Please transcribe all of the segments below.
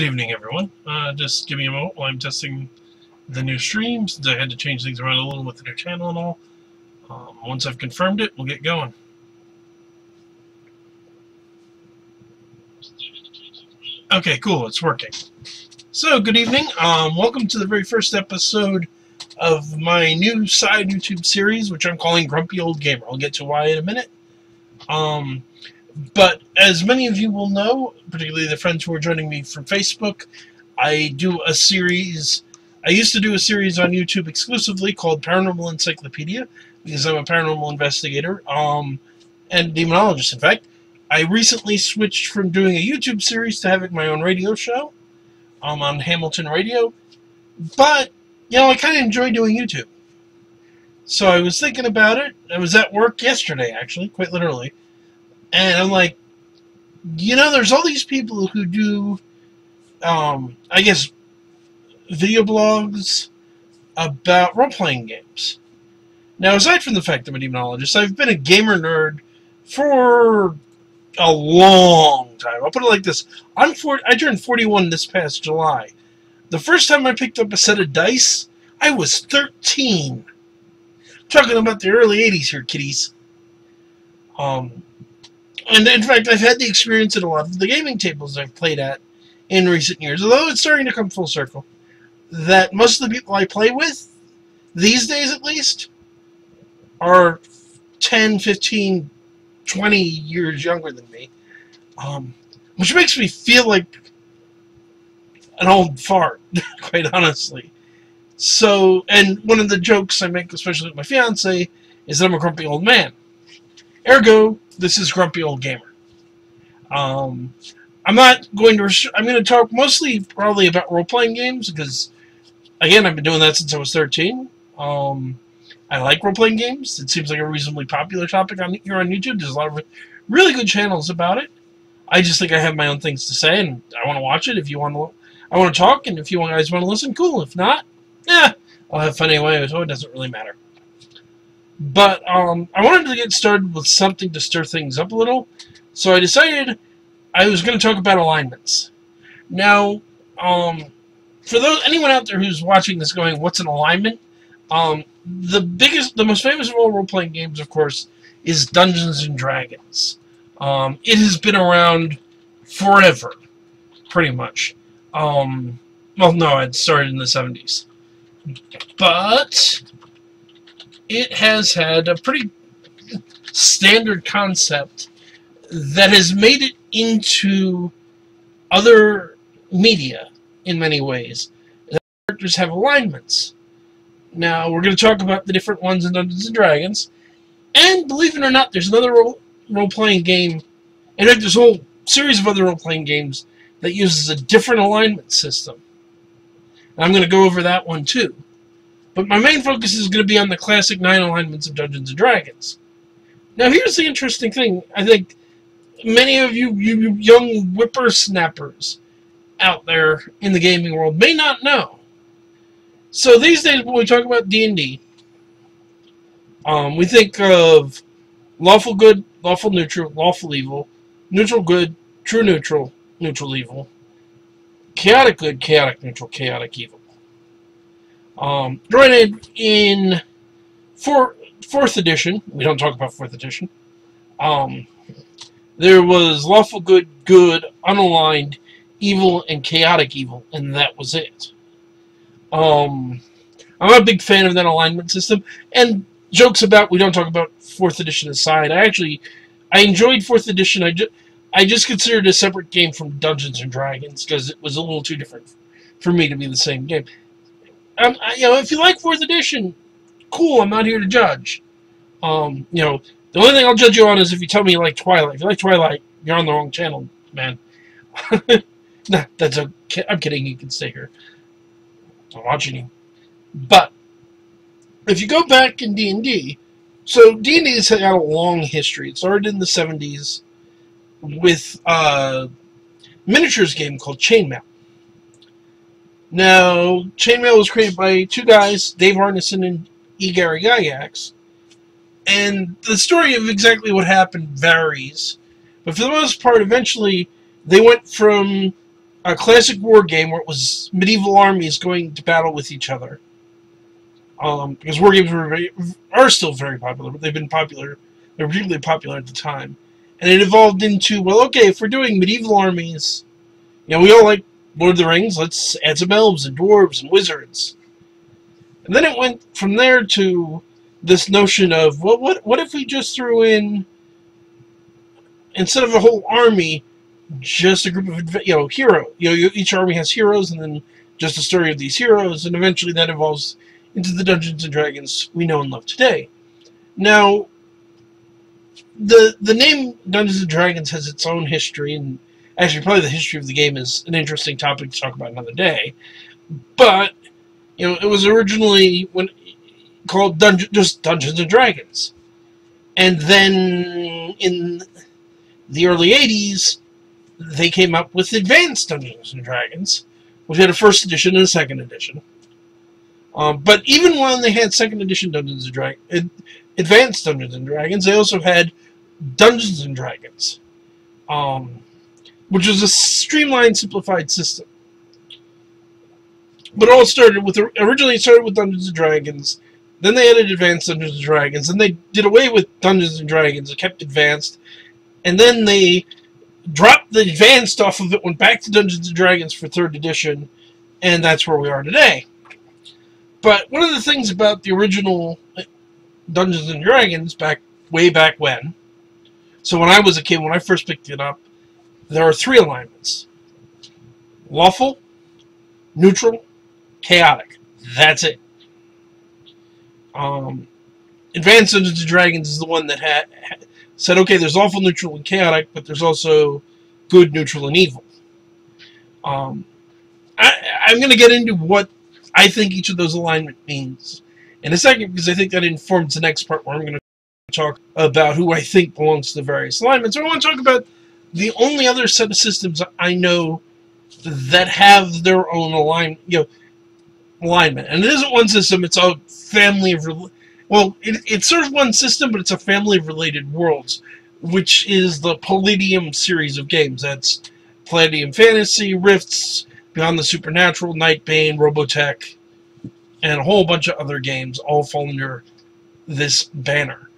Good evening, everyone. Just give me a moment while I'm testing the new stream, since I had to change things around a little with the new channel and all. Once I've confirmed it, we'll get going. Okay, cool, it's working. So, good evening. Welcome to the very first episode of my new side YouTube series, which I'm calling Grumpy Old Gamer. I'll get to why in a minute. But as many of you will know, particularly the friends who are joining me from Facebook, I do a series. I used to do a series on YouTube exclusively called Paranormal Encyclopedia, because I'm a paranormal investigator and demonologist, in fact. I recently switched from doing a YouTube series to having my own radio show on Hamilton Radio. But, you know, I kind of enjoy doing YouTube. So I was thinking about it. I was at work yesterday, actually, quite literally. And I'm like, you know, there's all these people who do, I guess, video blogs about role-playing games. Now, aside from the fact I'm a demonologist, I've been a gamer nerd for a long time. I'll put it like this. I turned 41 this past July. The first time I picked up a set of dice, I was 13. Talking about the early 80s here, kiddies. And in fact, I've had the experience at a lot of the gaming tables I've played at in recent years, although it's starting to come full circle, that most of the people I play with, these days at least, are 10, 15, 20 years younger than me, which makes me feel like an old fart, quite honestly. So, and one of the jokes I make, especially with my fiance, is that I'm a grumpy old man. Ergo, this is Grumpy Old Gamer. I'm not going to... I'm going to talk mostly probably about role-playing games, because, again, I've been doing that since I was 13. I like role-playing games. It seems like a reasonably popular topic here on YouTube. There's a lot of really good channels about it. I just think I have my own things to say, and I want to watch it. If you want to... I want to talk, and if you guys want to listen, cool. If not, I'll have fun anyway, so it doesn't really matter. But I wanted to get started with something to stir things up a little, so I decided I was going to talk about alignments. Now, for anyone out there who's watching this going, what's an alignment? The most famous of all role-playing games, of course, is Dungeons and Dragons. It has been around forever, pretty much. Well, no, it started in the 70s. But it has had a pretty standard concept that has made it into other media in many ways. Characters have alignments. Now, we're going to talk about the different ones in Dungeons & Dragons. And, believe it or not, there's another role-playing game. In fact, there's a whole series of other role-playing games that uses a different alignment system. And I'm going to go over that one, too. But my main focus is going to be on the classic 9 alignments of Dungeons & Dragons. Now, here's the interesting thing. I think many of you young whippersnappers out there in the gaming world may not know. So these days, when we talk about D&D, we think of lawful good, lawful neutral, lawful evil, neutral good, true neutral, neutral evil, chaotic good, chaotic neutral, chaotic evil. Granted, in 4th edition, we don't talk about 4th edition, there was lawful good, good, unaligned, evil, and chaotic evil, and that was it. I'm a big fan of that alignment system, and jokes about we don't talk about 4th edition aside, I enjoyed 4th edition. I just considered it a separate game from Dungeons & Dragons, because it was a little too different for me to be the same game. You know, if you like 4th edition, cool, I'm not here to judge. You know, the only thing I'll judge you on is if you tell me you like Twilight. If you like Twilight, you're on the wrong channel, man. Nah, that's okay. I'm kidding, you can stay here. I'm watching you. But, if you go back in D&D, so D&D has had a long history. It started in the 70s with a miniatures game called Chainmail. Now, Chainmail was created by 2 guys, Dave Arneson and E. Gary Gygax, and the story of exactly what happened varies, but for the most part, eventually, they went from a classic war game where it was medieval armies going to battle with each other. Because war games are still very popular, but they've been popular. They're particularly popular at the time, and it evolved into, well, okay, if we're doing medieval armies, we all like Lord of the Rings. Let's add some elves and dwarves and wizards. And then it went from there to this notion of, well, what if we just threw in, instead of a whole army, just a group of heroes. Each army has heroes, and then just a story of these heroes, and eventually that evolves into the Dungeons and Dragons we know and love today. Now, the name Dungeons and Dragons has its own history, and actually probably the history of the game is an interesting topic to talk about another day. But it was originally called just Dungeons and Dragons, and then in the early 80s, they came up with Advanced Dungeons and Dragons, which had a first edition and a second edition. But even when they had second edition Dungeons and Dragons, Advanced Dungeons and Dragons, they also had Dungeons and Dragons, which was a streamlined, simplified system. But it all started with, originally it started with Dungeons and Dragons, then they added Advanced Dungeons and Dragons, then they did away with Dungeons and Dragons, it kept Advanced, and then they dropped the Advanced off of it, went back to Dungeons and Dragons for 3rd edition, and that's where we are today. But one of the things about the original Dungeons and Dragons, way back when, so when I was a kid, when I first picked it up, there are 3 alignments. Lawful, Neutral, Chaotic. That's it. Advanced Dungeons and Dragons is the one that said, okay, there's Lawful, Neutral, and Chaotic, but there's also Good, Neutral, and Evil. I'm going to get into what I think each of those alignment means in a second, because I think that informs the next part where I'm going to talk about who I think belongs to the various alignments. I want to talk about the only other set of systems I know that have their own alignment. And it isn't one system, it's a family of, it's sort of one system, but it's a family of related worlds, which is the Palladium series of games. That's Palladium Fantasy, Rifts, Beyond the Supernatural, Nightbane, Robotech, and a whole bunch of other games all fall under this banner.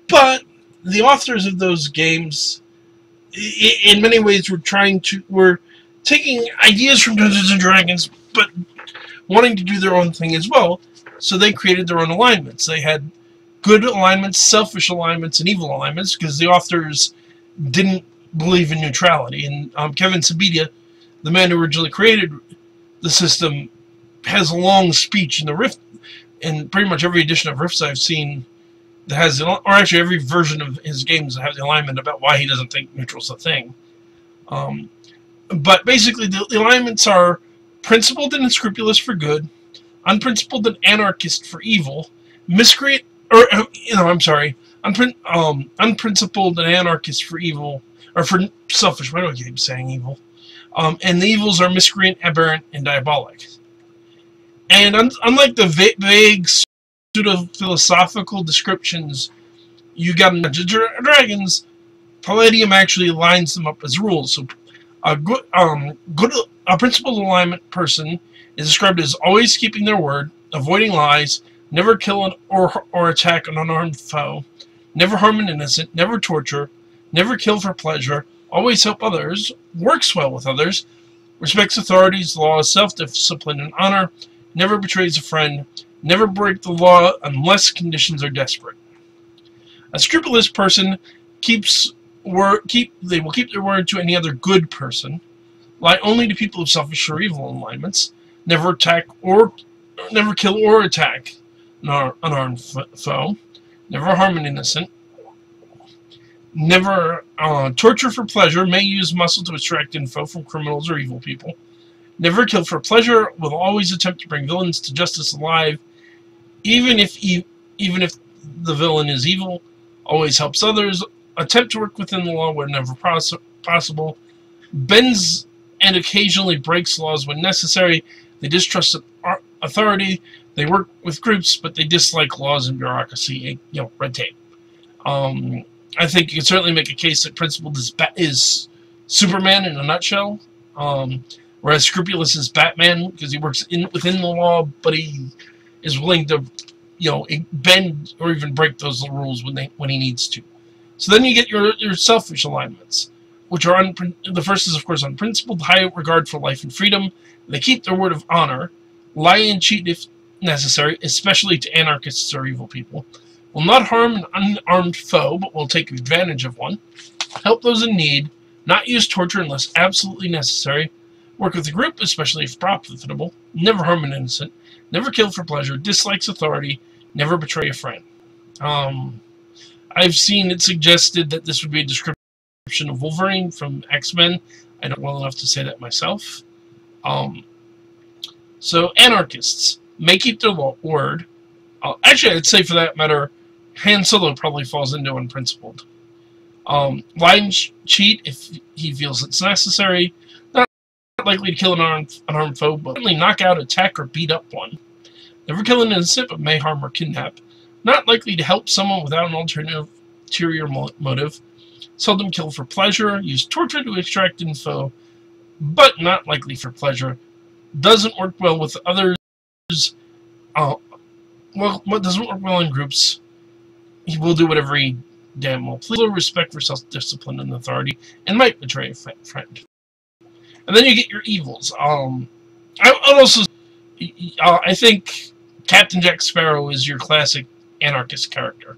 But the authors of those games, in many ways, were taking ideas from Dungeons and Dragons, but wanting to do their own thing as well, so they created their own alignments. They had good alignments, selfish alignments, and evil alignments, because the authors didn't believe in neutrality. And Kevin Sabidia, the man who originally created the system, has a long speech in the Rift, in pretty much every edition of Rifts I've seen, that has, or actually every version of his games that have the alignment about why he doesn't think neutral's a thing. But basically, the alignments are principled and unscrupulous for good, unprincipled and anarchist for evil, unprincipled and anarchist for evil, or for selfish. Why do I keep saying evil? And the evils are miscreant, aberrant, and diabolic. And unlike the vague, pseudo-philosophical descriptions you got in Dungeons & Dragons, Palladium actually lines them up as rules. So a principled alignment person is described as always keeping their word, avoiding lies, never kill or attack an unarmed foe, never harm an innocent, never torture, never kill for pleasure, always help others, works well with others, respects authorities, laws, self-discipline, and honor, never betrays a friend, never break the law unless conditions are desperate. A scrupulous person they will keep their word to any other good person, lie only to people of selfish or evil alignments, never kill or attack an unarmed foe, never harm an innocent, never torture for pleasure, may use muscle to extract info from criminals or evil people, never kill for pleasure, will always attempt to bring villains to justice alive, even if the villain is evil, always helps others, attempt to work within the law whenever possible, bends and occasionally breaks laws when necessary, they distrust authority, they work with groups, but they dislike laws and bureaucracy, red tape. I think you can certainly make a case that Principled is Superman in a nutshell. Whereas scrupulous is Batman because he works within the law, but he is willing to, bend or even break those rules when he needs to. So then you get your selfish alignments, which are the first is of course unprincipled, high regard for life and freedom. They keep their word of honor, lie and cheat if necessary, especially to anarchists or evil people. Will not harm an unarmed foe, but will take advantage of one. Help those in need. Not use torture unless absolutely necessary. Work with a group, especially if profitable. Never harm an innocent. Never kill for pleasure. Dislikes authority. Never betray a friend. I've seen it suggested that this would be a description of Wolverine from X-Men. I don't know well enough to say that myself. So anarchists may keep their word. Actually, I'd say for that matter, Han Solo probably falls into unprincipled. Lie and cheat if he feels it's necessary. Not likely to kill an unarmed foe, but certainly knock out, attack, or beat up one. Never kill an innocent, but may harm or kidnap. Not likely to help someone without an ulterior motive. Seldom kill for pleasure. Use torture to extract info, but not likely for pleasure. Doesn't work well with others. Doesn't work well in groups. He will do whatever he damn well please. Respect for self-discipline and authority, and might betray a friend. And then you get your evils. I think Captain Jack Sparrow is your classic anarchist character.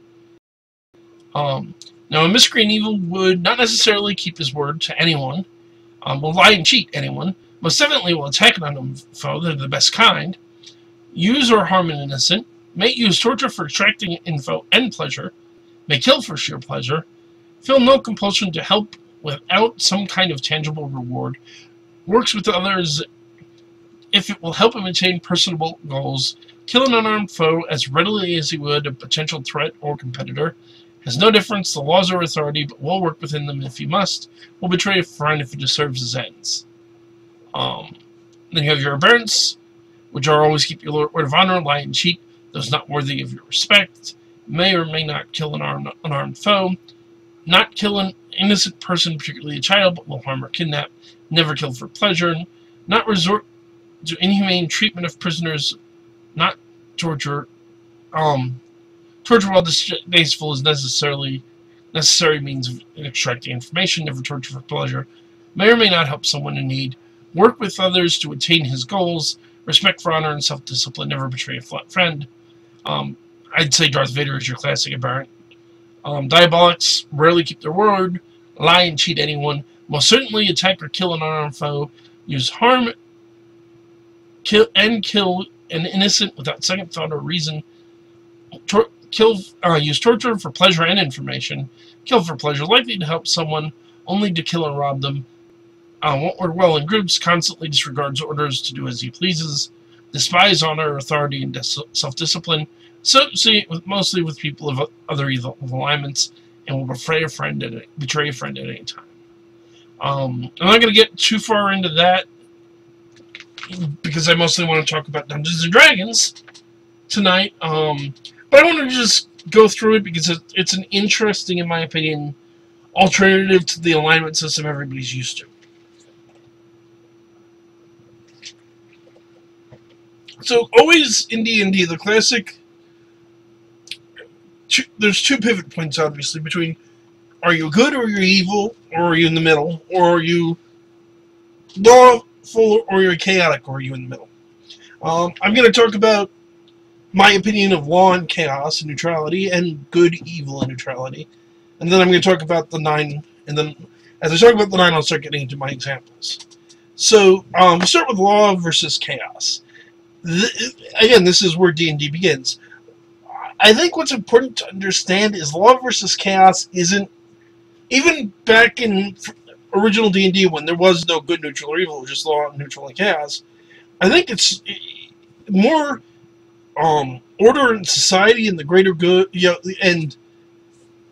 Now, a miscreant evil would not necessarily keep his word to anyone, will lie and cheat anyone, most definitely will attack an unknown foe, they're the best kind, use or harm an innocent, may use torture for extracting info and pleasure, may kill for sheer pleasure, feel no compulsion to help without some kind of tangible reward, works with others if it will help him attain personal goals, kill an unarmed foe as readily as he would a potential threat or competitor, has no difference to laws or authority, but will work within them if he must, will betray a friend if it serves his ends. Then you have your aberrants, which are always keep your word of honor, lie and cheat, those not worthy of your respect, may or may not kill an unarmed foe, not kill an innocent person, particularly a child, but will harm or kidnap, never kill for pleasure, not resort to inhumane treatment of prisoners, not torture. Torture while distasteful is necessary means of extracting information, never torture for pleasure, may or may not help someone in need, work with others to attain his goals, respect for honor and self-discipline, never betray a friend. I'd say Darth Vader is your classic aberrant. Diabolics rarely keep their word, lie and cheat anyone, most certainly attack or kill an unarmed foe, use harm, kill an innocent without second thought or reason, use torture for pleasure and information, kill for pleasure, likely to help someone, only to kill and rob them, won't work well in groups, constantly disregards orders to do as he pleases, despise honor, authority, and self-discipline, associate mostly with people of other evil alignments, and will betray a friend at any time. I'm not going to get too far into that, because I mostly want to talk about Dungeons & Dragons tonight, but I want to just go through it because it's an interesting, in my opinion, alternative to the alignment system everybody's used to. So, always in D&D, the classic, there's two pivot points, obviously, between are you good or are you evil, or are you in the middle, or are you lawful or are you chaotic, or are you in the middle. I'm going to talk about my opinion of law and chaos and neutrality, and good, evil, and neutrality. And then I'm going to talk about the 9, and then as I talk about the 9, I'll start getting into my examples. So, we'll start with law versus chaos. Again, this is where D&D begins. I think what's important to understand is law versus chaos isn't, even back in original D&D when there was no good, neutral, or evil, just law, neutral, and chaos, I think it's more order in society and the greater good, and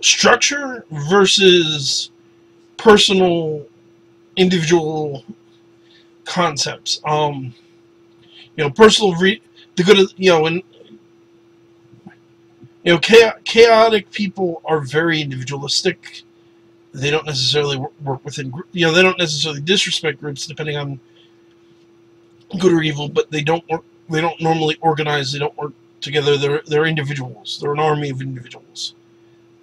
structure versus personal, individual concepts. Personal, the good of, and chaotic people are very individualistic. They don't necessarily work within, you know, they don't necessarily disrespect groups depending on good or evil, but they don't work. They don't normally organize. They don't work together. They're individuals. They're an army of individuals.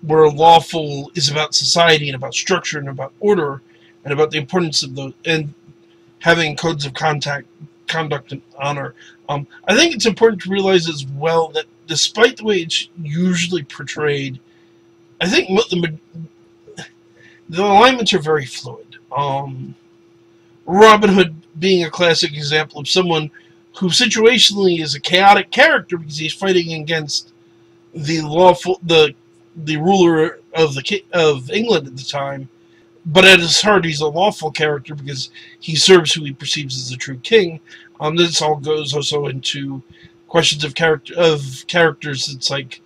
Where lawful is about society and about structure and about order and about the importance of those and having codes of conduct and honor. I think it's important to realize as well that despite the way it's usually portrayed, I think the alignments are very fluid. Robin Hood being a classic example of someone who situationally is a chaotic character because he's fighting against the ruler of England at the time, but at his heart he's a lawful character because he serves who he perceives as the true king. This all goes also into questions of characters. It's like,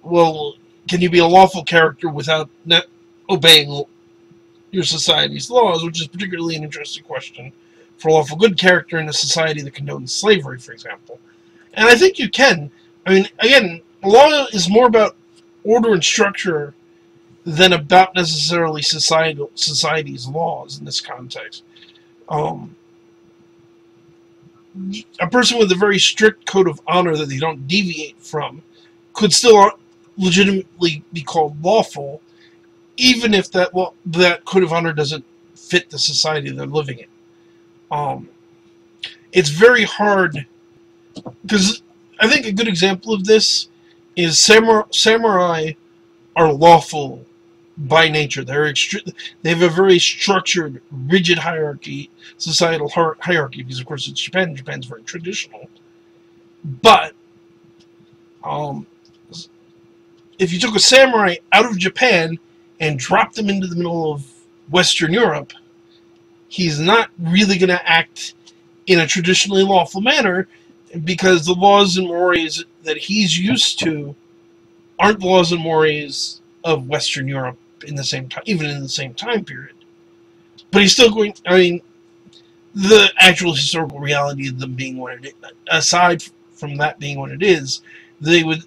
well, can you be a lawful character without obeying your society's laws, which is particularly an interesting question for a lawful good character in a society that condones slavery, for example. And I think you can. I mean, again, law is more about order and structure than about necessarily society's laws in this context. A person with a very strict code of honor that they don't deviate from could still legitimately be called lawful, even if that code of honor doesn't fit the society they're living in. It's very hard, because I think a good example of this is samurai are lawful by nature. They have a very structured, rigid hierarchy, societal hierarchy, because of course it's Japan. Japan's very traditional. But if you took a samurai out of Japan and dropped him into the middle of Western Europe, he's not really going to act in a traditionally lawful manner, because the laws and mores that he's used to aren't the laws and mores of Western Europe in the same time, even in the same time period. But he's still going. I mean, the actual historical reality of them being what it is, aside from that being what it is, they would,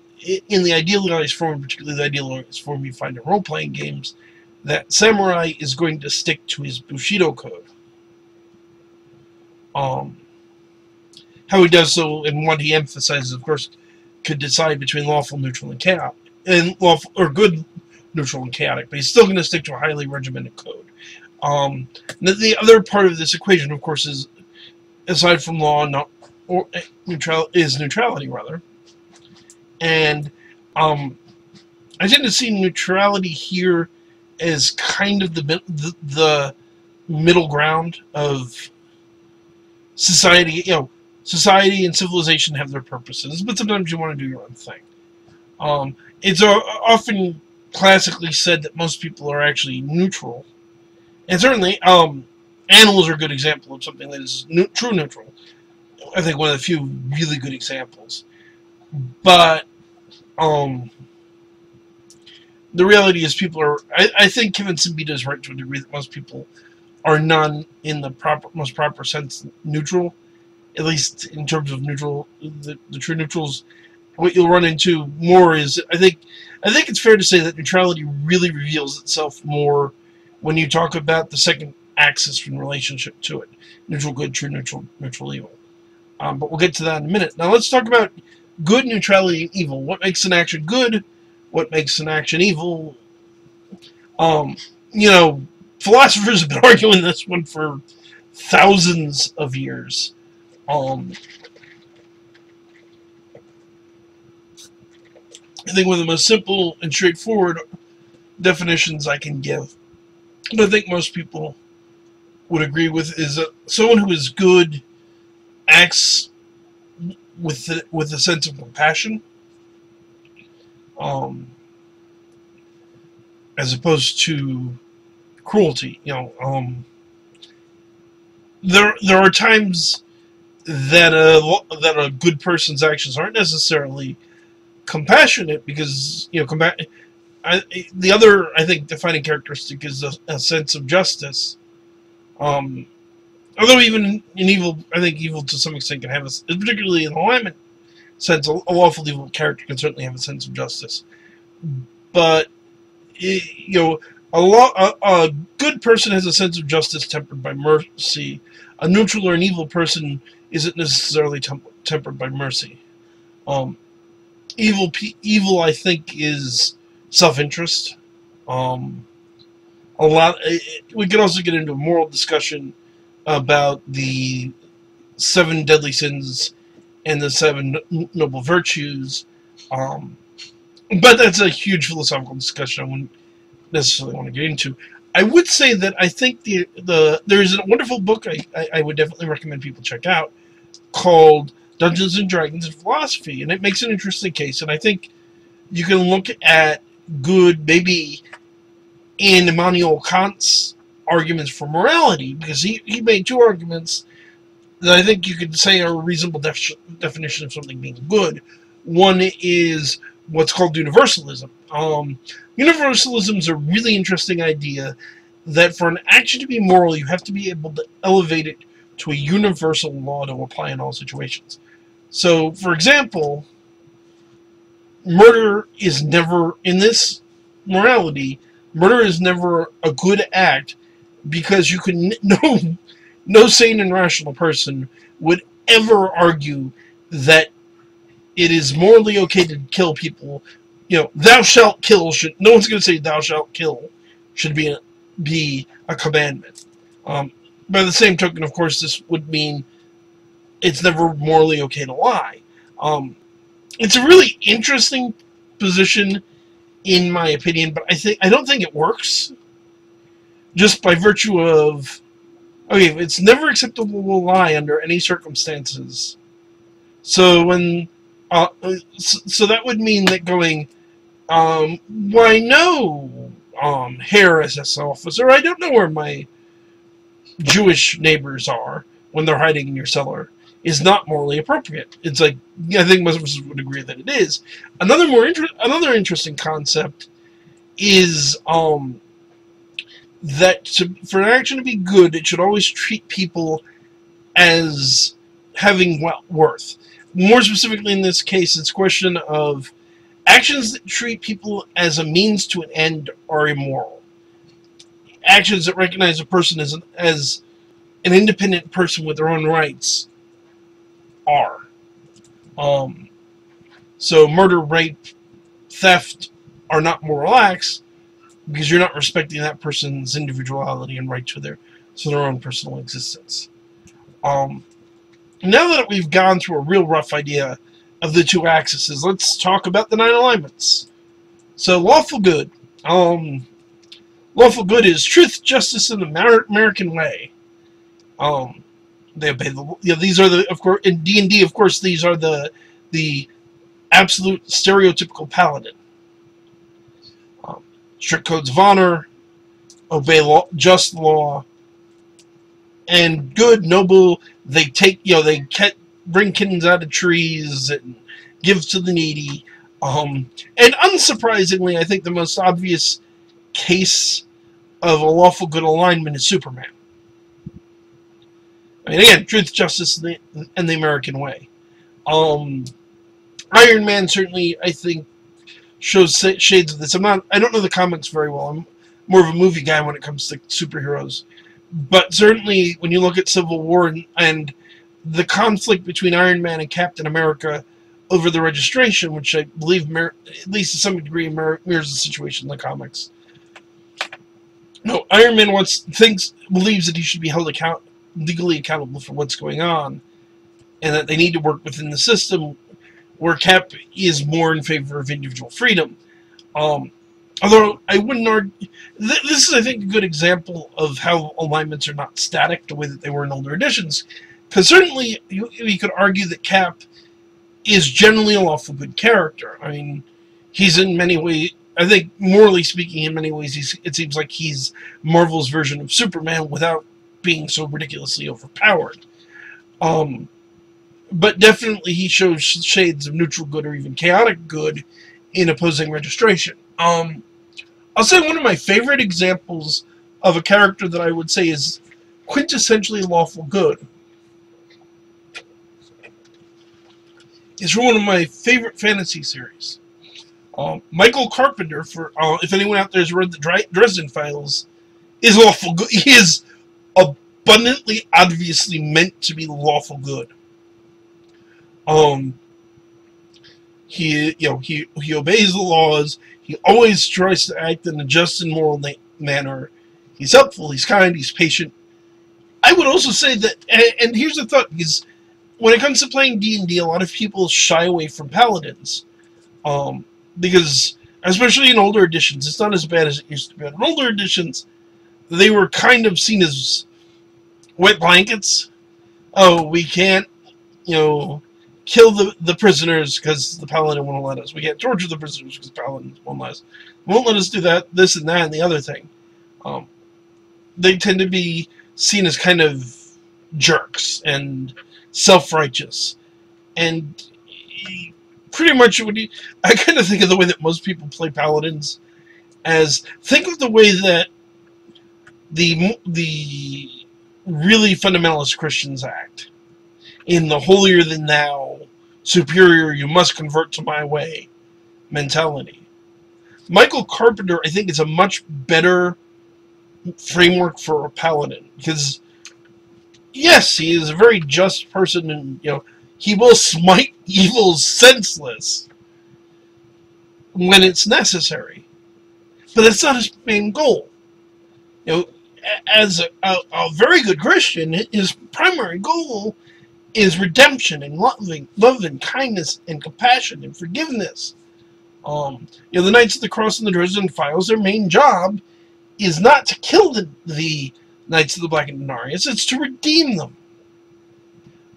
in the idealized form, particularly the idealized form you find in role-playing games, that samurai is going to stick to his Bushido code. How he does so, and what he emphasizes, of course, could decide between lawful, neutral, and chaotic, and lawful or good, neutral, and chaotic. But he's still going to stick to a highly regimented code. The other part of this equation, of course, is aside from law, neutrality rather. And I tend to see neutrality here as kind of the middle ground of society. You know, society and civilization have their purposes, but sometimes you want to do your own thing. It's often classically said that most people are actually neutral, and certainly animals are a good example of something that is true neutral. I think one of the few really good examples. But the reality is people are, I think Kevin Simbita is right to a degree that most people are none in the most proper sense neutral, at least in terms of neutral, the true neutrals. What you'll run into more is, I think it's fair to say that neutrality really reveals itself more when you talk about the second axis in relationship to it. Neutral good, true neutral, neutral evil. But we'll get to that in a minute. Now let's talk about good, neutrality, and evil. What makes an action good? What makes an action evil? You know, philosophers have been arguing this one for thousands of years. I think one of the most simple and straightforward definitions I can give, and I think most people would agree with, is that someone who is good acts with a sense of compassion, as opposed to cruelty. You know, there are times that a good person's actions aren't necessarily compassionate, because, you know, the other, I think, defining characteristic is a sense of justice. Although even in evil, I think evil to some extent can have particularly in the alignment sense, a lawful evil character can certainly have a sense of justice. But you know, A good person has a sense of justice tempered by mercy. A neutral or an evil person isn't necessarily tempered by mercy. Um, evil, I think, is self-interest. Um, a lot. We could also get into a moral discussion about the 7 deadly sins and the 7 noble virtues. Um, but that's a huge philosophical discussion I wouldn't necessarily want to get into. I would say that I think there's a wonderful book I would definitely recommend people check out called Dungeons and Dragons and Philosophy, and it makes an interesting case. And I think you can look at good, maybe in Immanuel Kant's arguments for morality, because he made 2 arguments that I think you could say are a reasonable definition of something being good. One is what's called universalism. Universalism is a really interesting idea that for an action to be moral, you have to be able to elevate it to a universal law to apply in all situations. So, for example, murder is never, in this morality, murder is never a good act because you can, no sane and rational person would ever argue that it is morally okay to kill people. Thou shalt kill no one's going to say thou shalt kill should be a commandment. By the same token, of course, this would mean it's never morally okay to lie. It's a really interesting position, in my opinion, but I don't think it works. Just by virtue of, okay, it's never acceptable to lie under any circumstances. So when, so that would mean that going, why no, Herr SS officer, I don't know where my Jewish neighbors are when they're hiding in your cellar, is not morally appropriate. It's like, I think most of us would agree that it is. Another interesting concept is that for an action to be good, it should always treat people as having worth. More specifically in this case, it's a question of actions that treat people as a means to an end are immoral. Actions that recognize a person as an independent person with their own rights are. So murder, rape, theft are not moral acts because you're not respecting that person's individuality and right to their own personal existence. Now that we've gone through a real rough idea of the 2 axes, let's talk about the 9 alignments. So lawful good. Lawful good is truth, justice, and the American way. They obey these are the, of course, in D&D, of course, these are the absolute stereotypical paladin. Strict codes of honor, obey just law, and good, noble. They take, they bring kittens out of trees and give to the needy. And unsurprisingly, I think the most obvious case of a lawful good alignment is Superman. I mean, again, truth, justice, and the American way. Iron Man certainly, I think, shows shades of this. I don't know the comics very well. I'm more of a movie guy when it comes to superheroes. But certainly, when you look at Civil War and the conflict between Iron Man and Captain America over the registration, which I believe, at least to some degree, mirrors the situation in the comics. No, Iron Man believes that he should be held legally accountable for what's going on, and that they need to work within the system, where Cap is more in favor of individual freedom. Although I wouldn't argue, this is, I think, a good example of how alignments are not static the way that they were in older editions. Because certainly you could argue that Cap is generally a lawful good character. I mean, he's in many ways, I think, morally speaking, in many ways, it seems like he's Marvel's version of Superman without being so ridiculously overpowered. But definitely he shows shades of neutral good or even chaotic good in opposing registration. I'll say one of my favorite examples of a character that I would say is quintessentially lawful good is from one of my favorite fantasy series. Michael Carpenter, for if anyone out there has read the Dresden Files, is lawful good. He is abundantly, obviously meant to be lawful good. He obeys the laws. He always tries to act in a just and moral manner. He's helpful. He's kind. He's patient. I would also say that, and here's the thought, because when it comes to playing D&D, a lot of people shy away from paladins, because especially in older editions, it's not as bad as it used to be. In older editions, they were kind of seen as wet blankets. Oh, we can't, kill the prisoners because the paladin won't let us. We can't torture the prisoners because the paladin won't let us do that, this and that, and the other thing. They tend to be seen as kind of jerks and self-righteous. And pretty much I kind of think of the way that most people play paladins as, think of the way that the really fundamentalist Christians act. In the holier-than-thou, superior, you must convert to my way mentality. Michael Carpenter, I think, is a much better framework for a paladin, because, yes, he is a very just person, and, he will smite evils senseless when it's necessary. But that's not his main goal. As a very good Christian, his primary goal is redemption and love and kindness and compassion and forgiveness. The Knights of the Cross and the Dresden Files, their main job is not to kill the Knights of the Black and Denarius, it's to redeem them.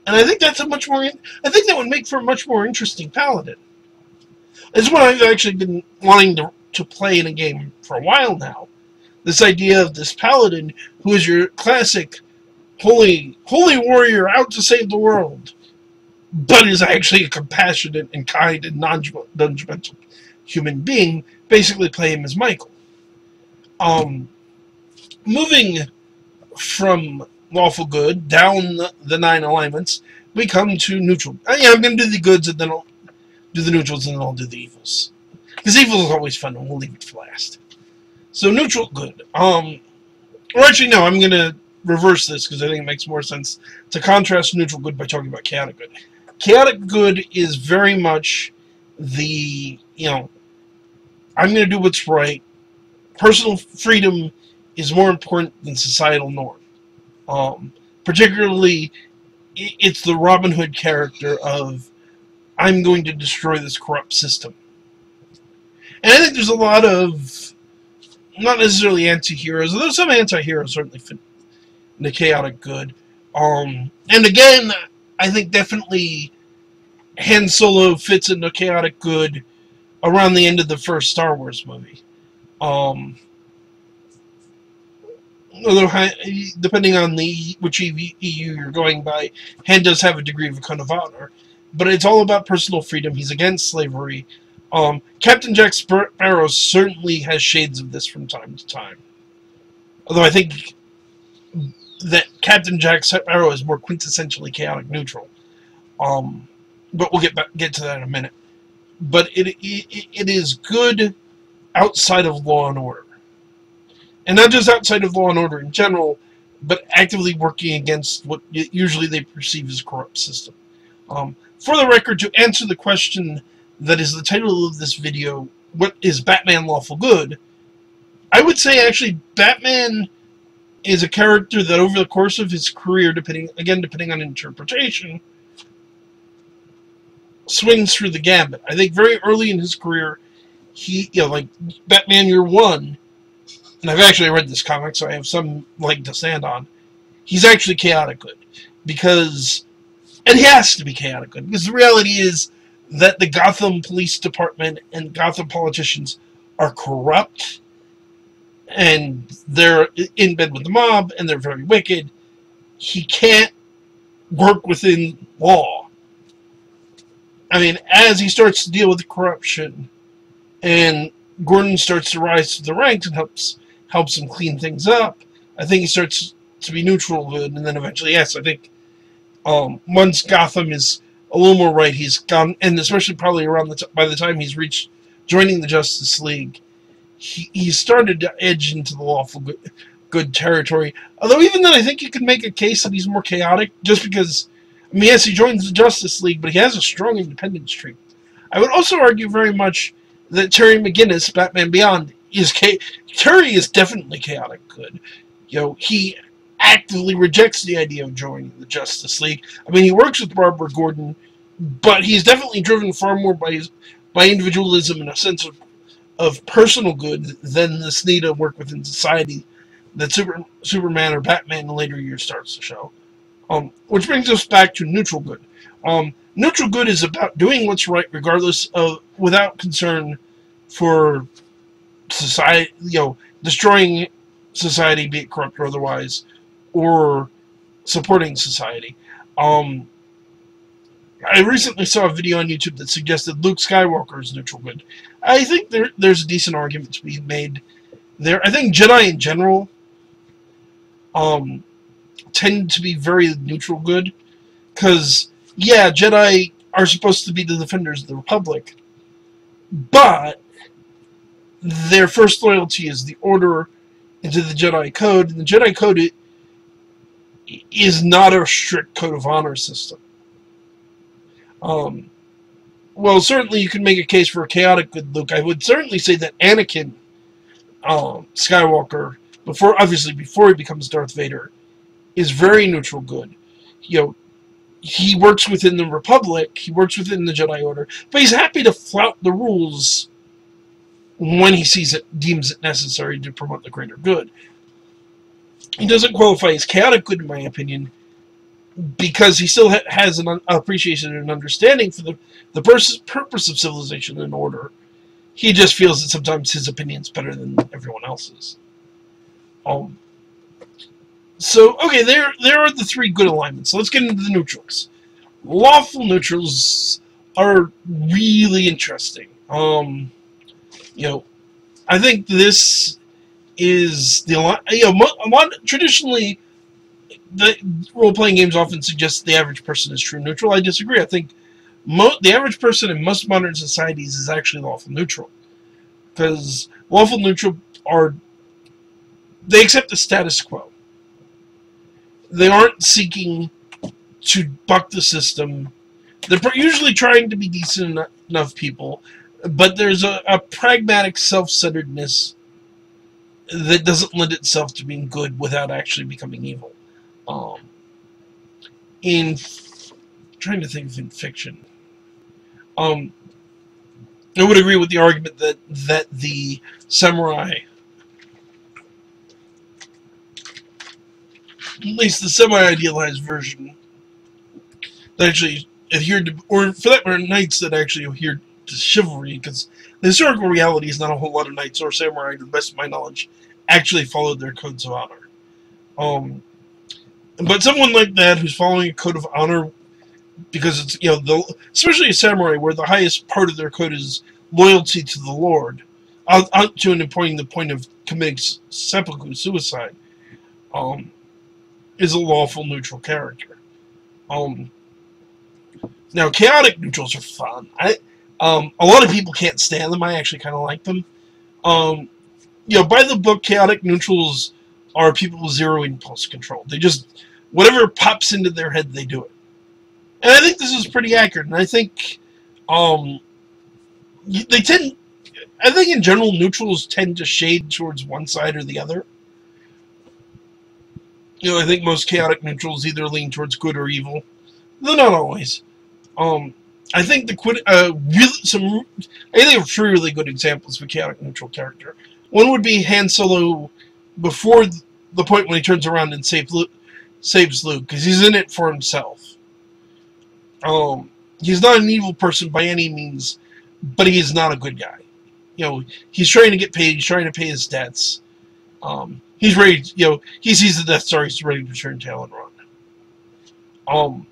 And I think that's I think that would make for a much more interesting paladin. It's what I've actually been wanting to play in a game for a while now. This idea of this paladin who is your classic holy warrior out to save the world, but is actually a compassionate and kind and non-judgmental human being. Basically play him as Michael. Moving from lawful good down the 9 alignments, we come to neutral. I'm going to do the goods, and then I'll do the neutrals, and then I'll do the evils. Because evil is always fun, and we'll leave it for last. So neutral good. Or actually, no, I'm going to reverse this, because I think it makes more sense to contrast neutral good by talking about chaotic good. Chaotic good is very much the, I'm going to do what's right. Personal freedom is more important than societal norm. Particularly, it's the Robin Hood character of, I'm going to destroy this corrupt system. And I think there's a lot of, not necessarily anti-heroes, although some anti-heroes certainly fit in the chaotic good. And again, I think definitely Han Solo fits into chaotic good around the end of the first Star Wars movie. Although, depending on which EU you're going by, Han does have a degree of a code of honor, but it's all about personal freedom. He's against slavery. Captain Jack Sparrow certainly has shades of this from time to time. Although I think that Captain Jack Sparrow is more quintessentially chaotic neutral. But we'll get to that in a minute. But it is good outside of law and order. And not just outside of law and order in general, but actively working against what usually they perceive as a corrupt system. For the record, to answer the question that is the title of this video, what is Batman lawful good? I would say actually Batman is a character that over the course of his career, depending on interpretation, swings through the gambit. I think very early in his career, he, like Batman Year One, and I've actually read this comic, so I have some leg to stand on. He's actually chaotic good, and he has to be chaotic good, because the reality is that the Gotham Police Department and Gotham politicians are corrupt, and they're in bed with the mob, and they're very wicked. He can't work within law. I mean, as he starts to deal with the corruption, and Gordon starts to rise to the ranks and helps him clean things up, I think he starts to be neutral good, and then eventually, yes, I think once Gotham is a little more right, he's gone, and especially probably around by the time he's reached joining the Justice League, he started to edge into the lawful good territory. Although even then, I think you could make a case that he's more chaotic, just because, I mean, yes, he joins the Justice League, but he has a strong independent streak. I would also argue very much that Terry McGinnis, Batman Beyond, Terry is definitely chaotic good. He actively rejects the idea of joining the Justice League. I mean, he works with Barbara Gordon, but he's definitely driven far more by individualism and a sense of personal good than this need to work within society that Superman or Batman in later years starts to show. Which brings us back to neutral good. Neutral good is about doing what's right regardless of, without concern for society, destroying society, be it corrupt or otherwise, or supporting society. I recently saw a video on YouTube that suggested Luke Skywalker is neutral good. I think there's a decent argument to be made there. I think Jedi in general tend to be very neutral good, because, yeah, Jedi are supposed to be the defenders of the Republic, but their first loyalty is the Order and to the Jedi Code, and the Jedi Code is not a strict code of honor system. Well, certainly you can make a case for a chaotic good Luke. I would certainly say that Anakin Skywalker, before he becomes Darth Vader, is very neutral good. He works within the Republic, he works within the Jedi Order, but he's happy to flout the rules when he deems it necessary to promote the greater good. He doesn't qualify as chaotic good, in my opinion, because he still has an appreciation and understanding for the purpose of civilization and order. He just feels that sometimes his opinion's better than everyone else's. So, okay, there are the three good alignments. So let's get into the neutrals. Lawful neutrals are really interesting. I think this is traditionally, the role-playing games often suggest the average person is true neutral. I disagree. I think the average person in most modern societies is actually lawful neutral, because lawful neutral they accept the status quo. They aren't seeking to buck the system. They're usually trying to be decent enough people, but there's a pragmatic self-centeredness that doesn't lend itself to being good without actually becoming evil. Trying to think in fiction, I would agree with the argument that the samurai, at least the semi-idealized version, that actually adhered to, or for that matter, knights that actually adhered to chivalry, because the historical reality is not a whole lot of knights or samurai, to the best of my knowledge, actually followed their codes of honor. But someone like that who's following a code of honor, because it's, especially a samurai, where the highest part of their code is loyalty to the Lord, out to and appointing the point of committing seppuku, suicide, is a lawful neutral character. Now, chaotic neutrals are fun. A lot of people can't stand them. I actually kind of like them. By the book, chaotic neutrals are people with zero impulse control. They just, whatever pops into their head, they do it. And I think this is pretty accurate. And I think, I think in general, neutrals tend to shade towards one side or the other. I think most chaotic neutrals either lean towards good or evil. Though not always. I think I think of three really good examples of a chaotic neutral character. One would be Han Solo before the point when he turns around and saves Luke, because he's in it for himself. He's not an evil person by any means, but he is not a good guy. He's trying to get paid. He's trying to pay his debts. He's ready. He sees the Death Star. He's ready to turn tail and run.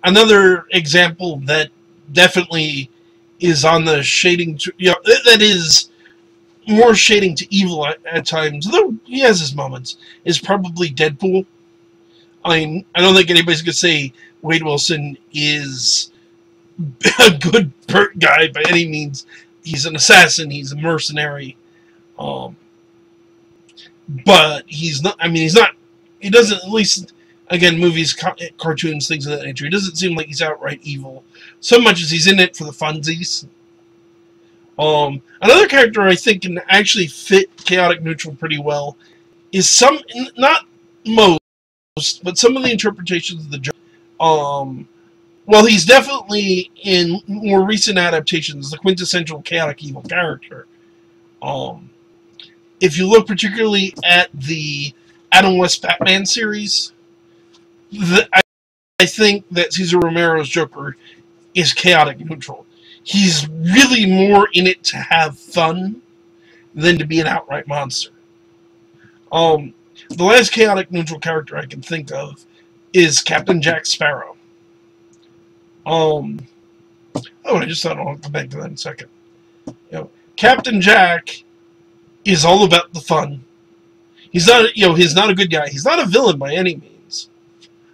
Another example that definitely is on the shading, that is more shading to evil at times, though he has his moments, is probably Deadpool. I don't think anybody's going to say Wade Wilson is a good guy by any means. He's an assassin. He's a mercenary. But he's not. I mean, he's not. He doesn't. At least, again, movies, cartoons, things of that nature. He doesn't seem like he's outright evil, so much as he's in it for the funsies. Another character I think can actually fit chaotic neutral pretty well is not most, but some of the interpretations of the Joker. Well, he's definitely in more recent adaptations the quintessential chaotic evil character. If you look particularly at the Adam West Batman series, I think that Cesar Romero's Joker is chaotic neutral. He's really more in it to have fun than to be an outright monster. The last chaotic neutral character I can think of is Captain Jack Sparrow. I just thought I'll come back to that in a second. Captain Jack is all about the fun. He's not, he's not a good guy. He's not a villain by any means,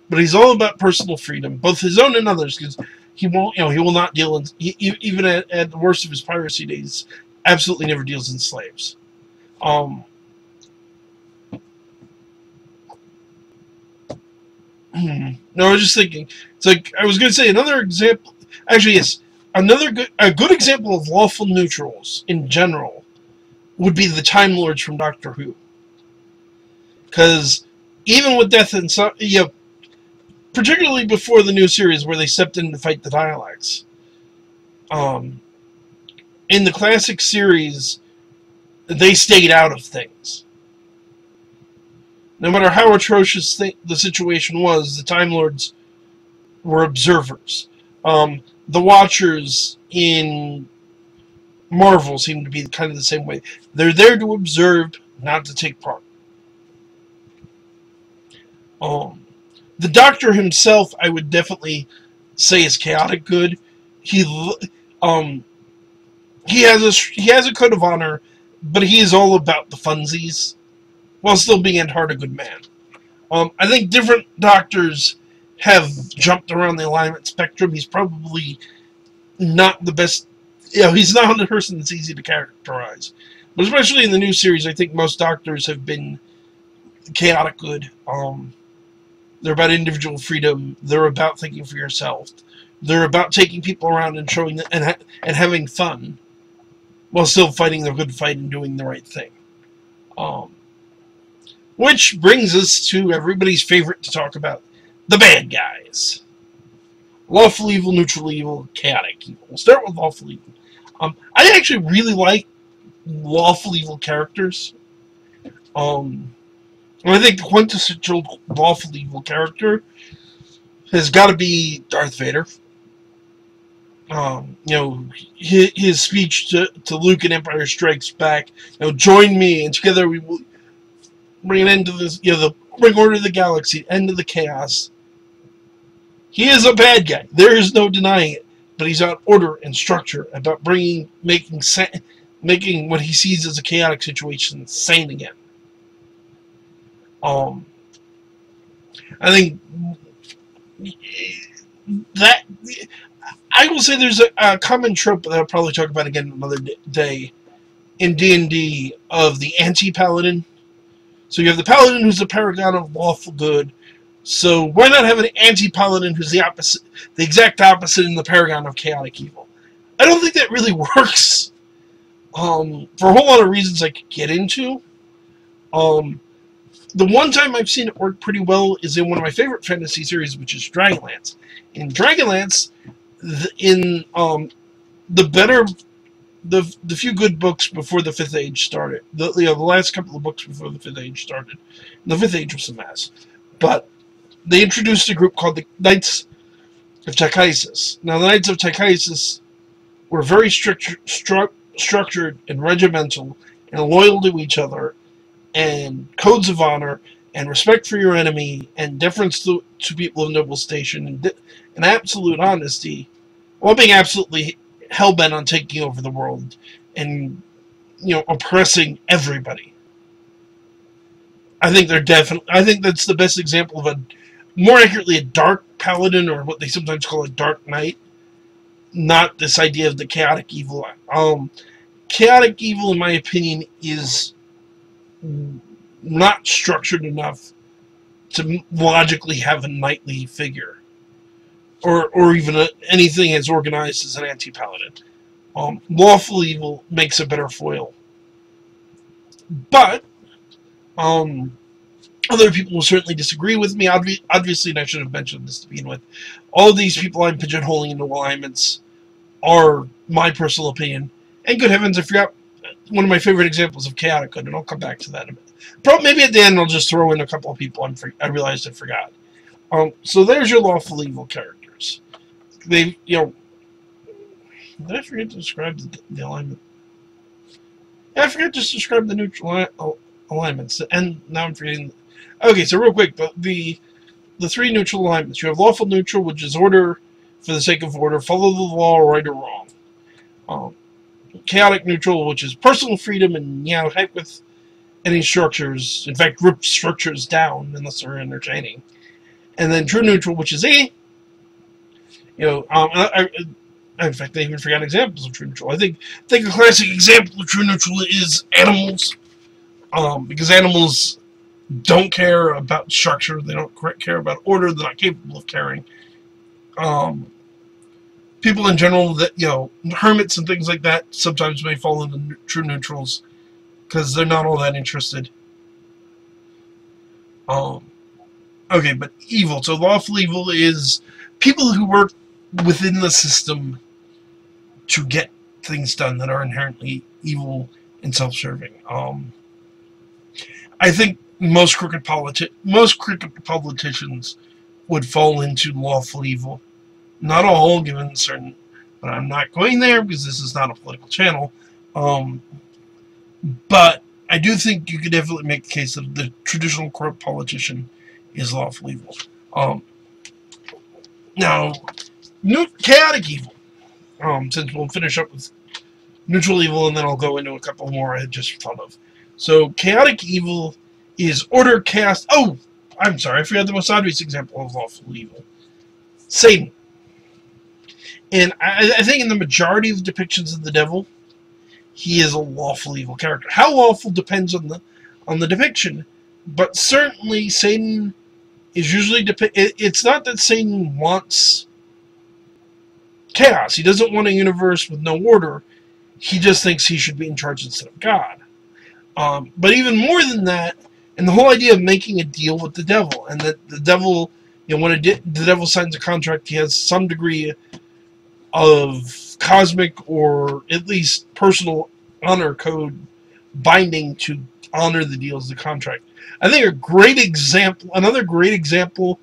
but he's all about personal freedom, both his own and others, because he won't, he will not deal in, even at the worst of his piracy days, absolutely never deals in slaves. No, I was just thinking. It's like I was going to say another example. Actually, yes, a good example of lawful neutrals in general would be the Time Lords from Doctor Who. Because even with Death and particularly before the new series where they stepped in to fight the Daleks, in the classic series, they stayed out of things. No matter how atrocious the situation was, the Time Lords were observers. The Watchers in Marvel seem to be kind of the same way. They're there to observe, not to take part. The Doctor himself, I would definitely say, is chaotic good. He has a code of honor, but he is all about the funsies, while still being at heart a good man. I think different Doctors have jumped around the alignment spectrum. He's probably not the best. He's not the person that's easy to characterize. But especially in the new series, I think most Doctors have been chaotic good. They're about individual freedom. They're about thinking for yourself. They're about taking people around and showing them, and having fun, while still fighting the good fight and doing the right thing. Which brings us to everybody's favorite to talk about, the bad guys. Lawful evil, neutral evil, chaotic evil. We'll start with lawful evil. I actually really like lawful evil characters. I think the quintessential lawful evil character has got to be Darth Vader. His speech to Luke in Empire Strikes Back. Join me, and together we will bring an end to this. Bring order to the galaxy, end to the chaos. He is a bad guy. There is no denying it. But he's about order and structure, about making what he sees as a chaotic situation sane again. I think that I will say there's a common trope that I'll probably talk about again another day in D&D of the anti-paladin. So you have the paladin who's the paragon of lawful good. So why not have an anti-paladin who's the opposite, the exact opposite, in the paragon of chaotic evil? I don't think that really works. For a whole lot of reasons I could get into. The one time I've seen it work pretty well is in one of my favorite fantasy series, which is Dragonlance. In Dragonlance, the few good books before the Fifth Age started, the last couple of books before the Fifth Age started, the Fifth Age was a mess, but they introduced a group called the Knights of Tychisus. Now, the Knights of Tychisus were very structured and regimental and loyal to each other, and codes of honor, and respect for your enemy, and deference to people of noble station, and absolute honesty, while being absolutely hell-bent on taking over the world, and, oppressing everybody. I think that's the best example of more accurately, a dark paladin, or what they sometimes call a dark knight. not this idea of the chaotic evil. Chaotic evil, in my opinion, is not structured enough to logically have a knightly figure, or even anything as organized as an anti-paladin. Lawful evil makes a better foil, but other people will certainly disagree with me. Obviously, and I should have mentioned this to begin with, all of these people I'm pigeonholing into alignments are my personal opinion. And good heavens, I forgot one of my favorite examples of chaotic good, and I'll come back to that in a minute. Probably maybe at the end I'll just throw in a couple of people I realized I forgot. So there's your lawful evil characters. Did I forget to describe the alignment? Yeah, I forgot to describe the neutral alignments, and now I'm forgetting. Okay, so real quick, the three neutral alignments. You have lawful neutral, which is order for the sake of order, follow the law, right or wrong. Chaotic neutral, which is personal freedom, and heck with any structures. In fact, rip structures down unless they're entertaining. And then true neutral, which is in fact, I even forgot examples of true neutral. I think a classic example of true neutral is animals, because animals don't care about structure, they don't care about order, they're not capable of caring. People in general, that hermits and things like that, sometimes may fall into true neutrals because they're not all that interested. Okay, but evil. So lawful evil is people who work within the system to get things done that are inherently evil and self-serving. I think most crooked politicians would fall into lawful evil. Not all, given certain, but I'm not going there because this is not a political channel. But I do think you could definitely make the case that the traditional corrupt politician is lawful evil. Now, chaotic evil. Since we'll finish up with neutral evil, and then I'll go into a couple more I had just thought of. So, chaotic evil is order, chaos. Oh, I'm sorry, I forgot the most obvious example of lawful evil. Satan. And I think in the majority of depictions of the devil, he is a lawful evil character. How lawful depends on the depiction, but certainly Satan is usually it's not that Satan wants chaos. He doesn't want a universe with no order. He just thinks he should be in charge instead of God. But even more than that, and the whole idea of making a deal with the devil, and that the devil, when the devil signs a contract, he has some degree of cosmic or at least personal honor code binding to honor the deals, the contract. I think another great example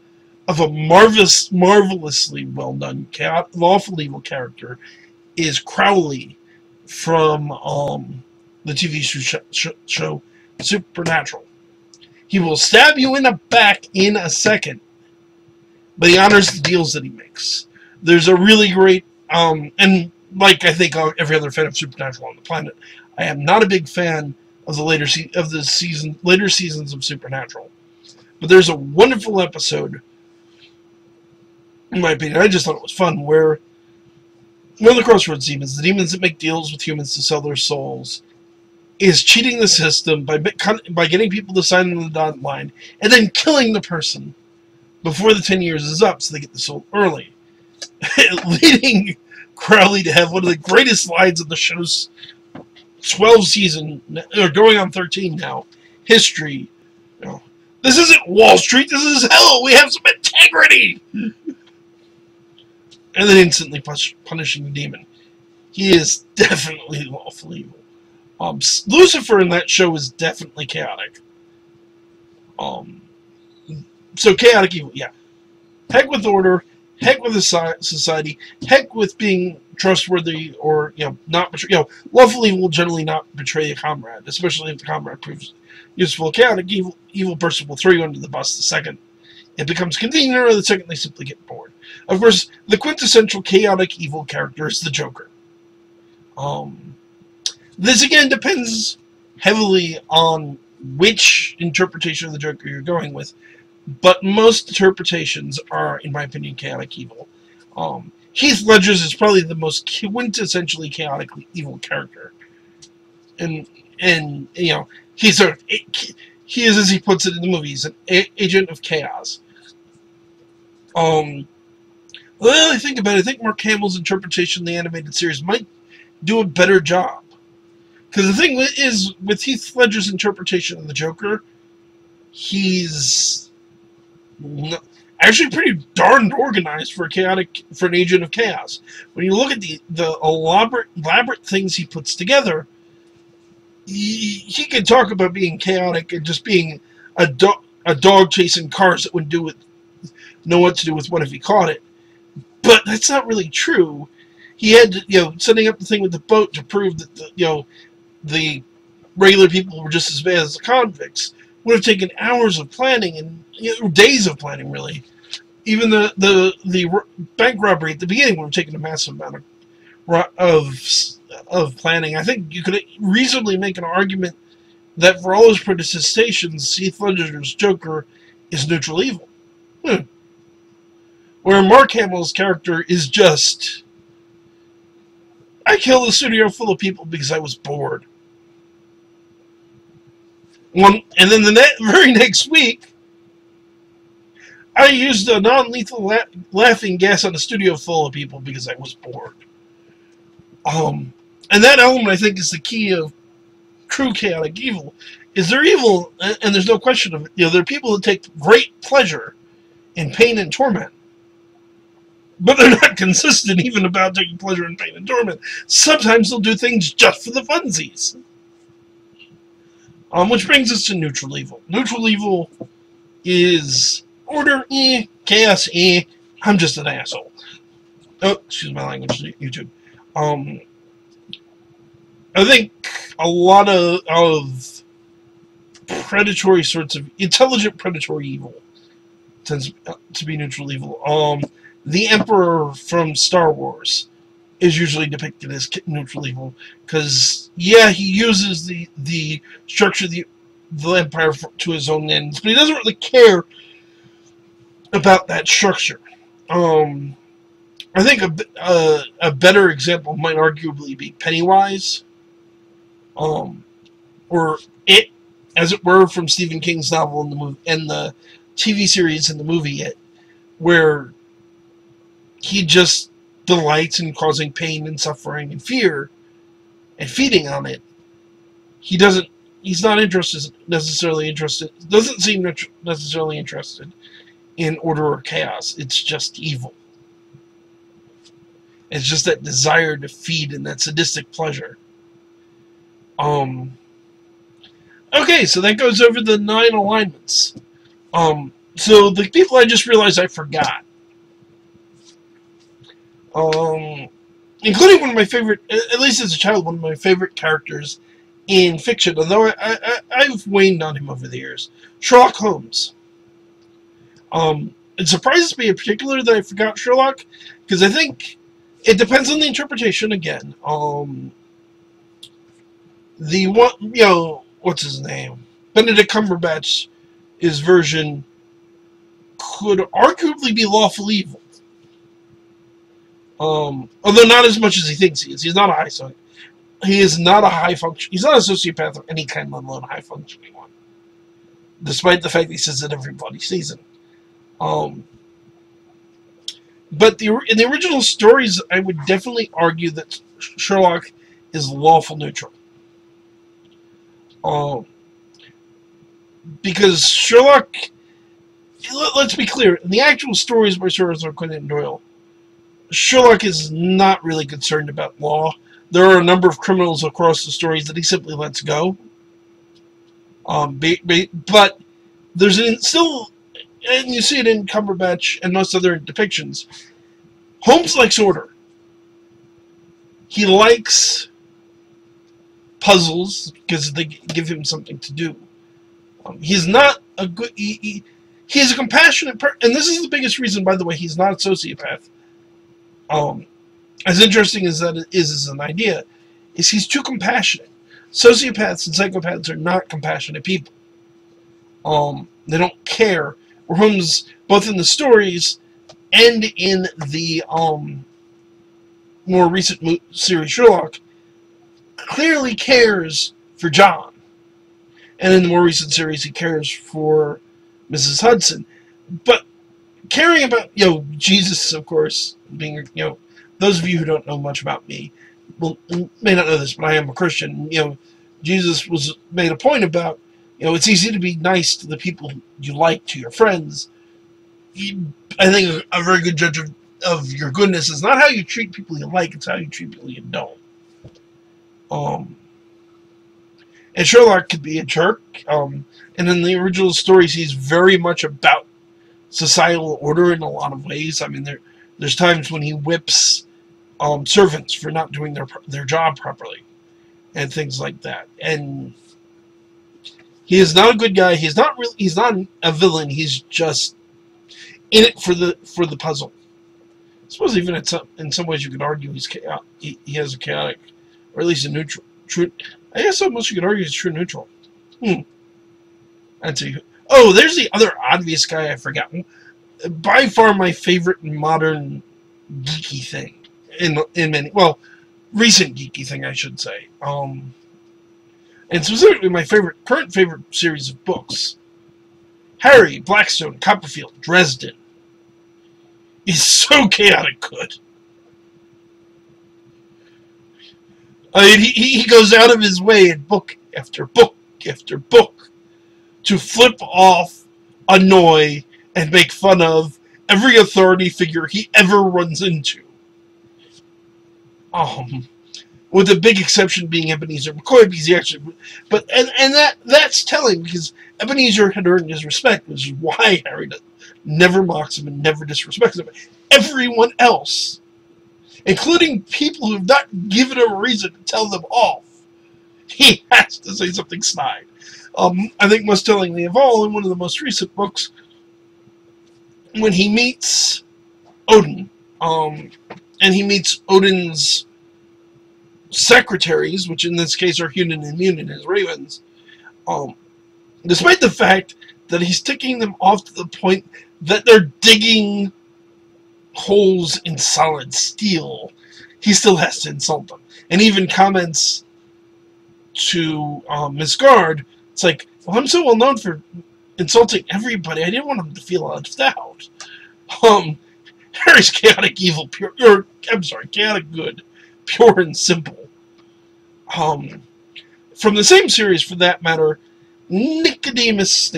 of a marvelously well done lawful evil character is Crowley from the TV show Supernatural. He will stab you in the back in a second, but he honors the deals that he makes. There's a really great and like I think every other fan of Supernatural on the planet, I am not a big fan of the later seasons of Supernatural. But there's a wonderful episode, in my opinion, I just thought it was fun, where one of the Crossroads demons, the demons that make deals with humans to sell their souls, is cheating the system by getting people to sign on the dotted line and then killing the person before the 10 years is up so they get the soul early. Leading Crowley to have one of the greatest lines of the show's 12 season, or going on 13 now, history. This isn't Wall Street, this is hell, we have some integrity! And then instantly punishing the demon. He is definitely lawful evil. Lucifer in that show is definitely chaotic. So chaotic evil, yeah. Heck with order, heck with the society, heck with being trustworthy, or not betray. Lawful evil will generally not betray a comrade, especially if the comrade proves useful. Chaotic evil person will throw you under the bus the second it becomes convenient, or the second they simply get bored. Of course, the quintessential chaotic evil character is the Joker. This again depends heavily on which interpretation of the Joker you're going with, but most interpretations are, in my opinion, chaotic evil. Heath Ledger's is probably the most quintessentially chaotic evil character, and you know he is, as he puts it in the movies, an agent of chaos. Well, I think about it. I think Mark Hamill's interpretation of the animated series might do a better job. Because the thing is, with Heath Ledger's interpretation of the Joker, he's actually pretty darn organized for an agent of chaos. When you look at the elaborate things he puts together, he can talk about being chaotic and just being a dog chasing cars that wouldn't know what to do with what if he caught it. But that's not really true. He had to, setting up the thing with the boat to prove that the regular people were just as bad as the convicts would have taken hours of planning and days of planning, really. Even the bank robbery at the beginning would have taken a massive amount of planning. I think you could reasonably make an argument that for all his protestations, Heath Ledger's Joker is neutral evil. Where Mark Hamill's character is just, I killed a studio full of people because I was bored. And then the very next week, I used a non-lethal laughing gas on a studio full of people because I was bored. And that element, I think, is the key of true chaotic evil. Is they're evil, and there's no question of it. There are people that take great pleasure in pain and torment. But they're not consistent even about taking pleasure in pain and torment. Sometimes they'll do things just for the funsies. Which brings us to neutral evil. Neutral evil is order, chaos, I'm just an asshole. Oh, excuse my language, YouTube. I think a lot of predatory sorts of intelligent predatory evil tends to be neutral evil. The Emperor from Star Wars is usually depicted as neutral evil because, yeah, he uses the structure of the Empire to his own ends, but he doesn't really care about that structure. I think a better example might arguably be Pennywise, or It, as it were, from Stephen King's novel and the TV series and the movie It, where he just delights in causing pain and suffering and fear and feeding on it. He's not necessarily interested, doesn't seem necessarily interested in order or chaos. It's just evil. It's just that desire to feed and that sadistic pleasure. Okay, so that goes over the 9 alignments. So the people I just realized I forgot. Including one of my favorite, at least as a child, one of my favorite characters in fiction, although I've waned on him over the years, Sherlock Holmes. It surprises me in particular that I forgot Sherlock, because I think it depends on the interpretation again. What's his name? Benedict Cumberbatch, his version could arguably be lawful evil. Although not as much as he thinks he is. He's not a He is not a high function. He's not a sociopath of any kind, let alone a high functioning one. Despite the fact that he says that everybody sees him. But in the original stories, I would definitely argue that Sherlock is lawful neutral. Because Sherlock, let's be clear, in the actual stories by Sir Arthur Conan Doyle, Sherlock is not really concerned about law. There are a number of criminals across the stories that he simply lets go. But there's still, and you see it in Cumberbatch and most other depictions, Holmes likes order. He likes puzzles because they give him something to do. He's not a good... He's a compassionate person, and this is the biggest reason, by the way, he's not a sociopath. As interesting as that is as an idea, is he's too compassionate. Sociopaths and psychopaths are not compassionate people. They don't care. Or Holmes, both in the stories and in the more recent series Sherlock, clearly cares for John. And in the more recent series, he cares for Mrs. Hudson. But caring about, Jesus, of course, being, those of you who don't know much about me may not know this, but I am a Christian. Jesus was made a point about, it's easy to be nice to the people you like, to your friends. I think a very good judge of your goodness is not how you treat people you like, it's how you treat people you don't. And Sherlock could be a jerk. And in the original stories, he's very much about societal order in a lot of ways. I mean, there's times when he whips servants for not doing their job properly, and things like that. And he is not a good guy. He's not a villain. He's just in it for the puzzle. I suppose even in some ways you could argue he has a chaotic, or at least a neutral. I guess almost you could argue he's true neutral. I'd say. Oh, there's the other obvious guy I forgot. By far my favorite modern geeky thing in many, well, recent geeky thing I should say. And specifically my current favorite series of books. Harry, Blackstone, Copperfield, Dresden. Is so chaotic good. I mean, he goes out of his way in book after book after book to flip off, annoy, and make fun of every authority figure he ever runs into. With the big exception being Ebenezer McCoy, because he actually, that's telling, because Ebenezer had earned his respect, which is why Harry never mocks him and never disrespects him. Everyone else, including people who have not given him a reason to tell them off, he has to say something snide. I think most tellingly of all, in one of the most recent books, when he meets Odin, and he meets Odin's secretaries, which in this case are Hunan and Munin, his ravens, despite the fact that he's ticking them off to the point that they're digging holes in solid steel, he still has to insult them. And even comments to Miss Guard, it's like, well, I'm so well known for insulting everybody, I didn't want him to feel left out. Harry's chaotic evil, chaotic good, pure and simple. From the same series, for that matter, Nicodemus.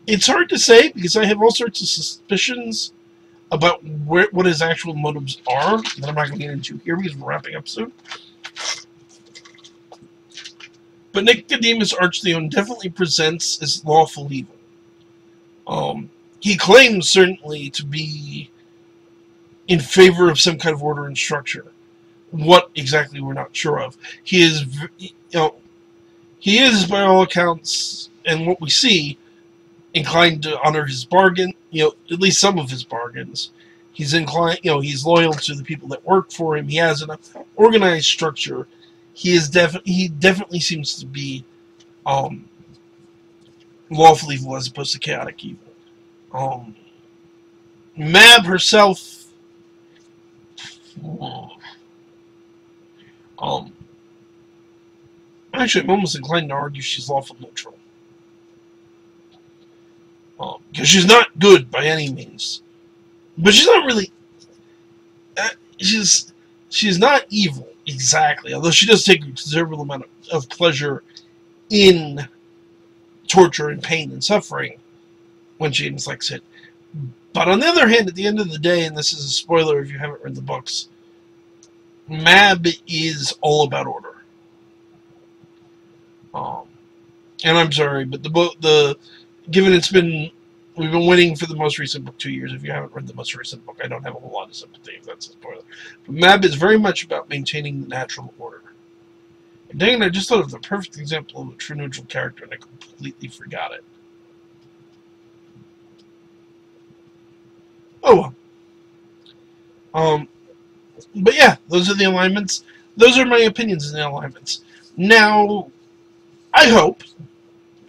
It's hard to say, because I have all sorts of suspicions about what his actual motives are, that I'm not going to get into here, because we're wrapping up soon. But Nicodemus Archleon definitely presents as lawful evil. He claims certainly to be in favor of some kind of order and structure. What exactly we're not sure of. He is, by all accounts, and what we see, inclined to honor his bargain. At least some of his bargains. He's inclined. He's loyal to the people that work for him. He has an organized structure. He definitely seems to be lawful evil as opposed to chaotic evil. Mab herself. Actually, I'm almost inclined to argue she's lawful neutral. Because she's not good by any means. But she's not really... she's not evil, exactly. Although she does take a considerable amount of pleasure in torture and pain and suffering when she inflicts it. But on the other hand, at the end of the day, and this is a spoiler if you haven't read the books, Mab is all about order. And I'm sorry, but given we've been waiting for the most recent book 2 years. If you haven't read the most recent book, I don't have a whole lot of sympathy if that's a spoiler. But Mab is very much about maintaining the natural order. And dang it, I just thought of the perfect example of a true neutral character, and I completely forgot it. Oh well. But yeah, those are the alignments. Those are my opinions in the alignments. Now, I hope,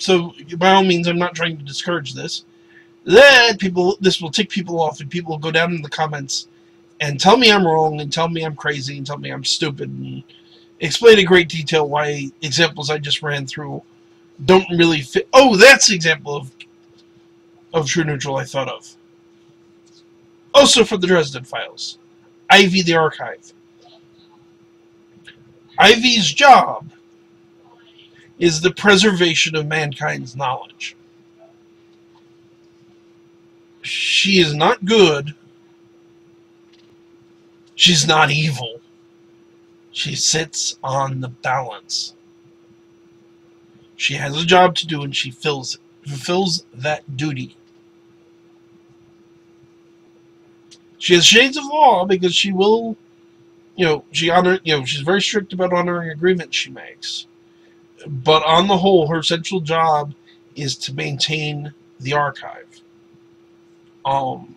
So by all means, I'm not trying to discourage this. This will tick people off, and people will go down in the comments and tell me I'm wrong, and tell me I'm crazy, and tell me I'm stupid, and explain in great detail why examples I just ran through don't really fit. Oh, that's the example of true neutral I thought of. Also for the Dresden Files, Ivy the Archive. Ivy's job is the preservation of mankind's knowledge. She is not good. She's not evil. She sits on the balance. She has a job to do, and she fulfills that duty. She has shades of law because she will, she's very strict about honoring agreements she makes. But on the whole, her central job is to maintain the archive. And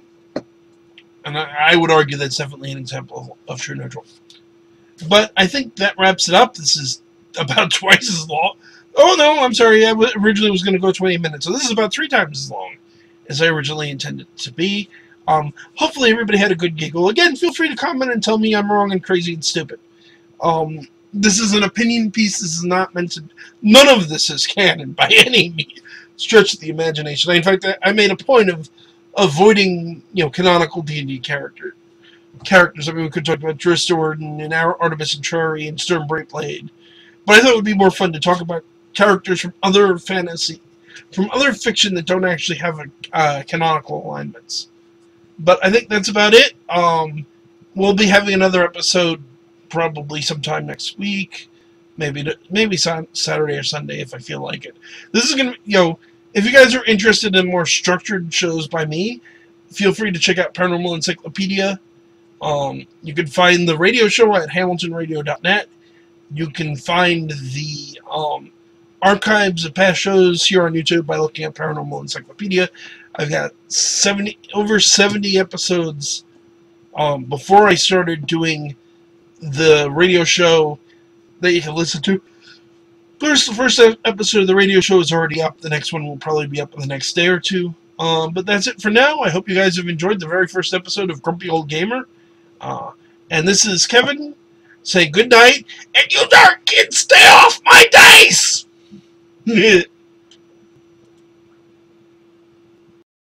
I would argue that's definitely an example of true neutral. But I think that wraps it up. This is about twice as long. Oh no, I'm sorry. I originally was going to go 20 minutes. So this is about 3 times as long as I originally intended it to be. Hopefully everybody had a good giggle. Again, feel free to comment and tell me I'm wrong and crazy and stupid. This is an opinion piece. This is not meant to... None of this is canon by any stretch of the imagination. In fact, I made a point of avoiding, canonical D&D characters. I mean, we could talk about Dristord and Artemis and Trari and Sturm Breakblade. But I thought it would be more fun to talk about characters from other fantasy, from other fiction that don't actually have canonical alignments. But I think that's about it. We'll be having another episode probably sometime next week. Maybe Saturday or Sunday if I feel like it. This is going to, if you guys are interested in more structured shows by me, feel free to check out Paranormal Encyclopedia. You can find the radio show at hamiltonradio.net. You can find the archives of past shows here on YouTube by looking at Paranormal Encyclopedia. I've got over 70 episodes before I started doing the radio show that you can listen to. The first episode of the radio show is already up. The next one will probably be up in the next day or two. But that's it for now. I hope you guys have enjoyed the very first episode of Grumpy Old Gamer. And this is Kevin saying good night. And you dark kids, stay off my dice!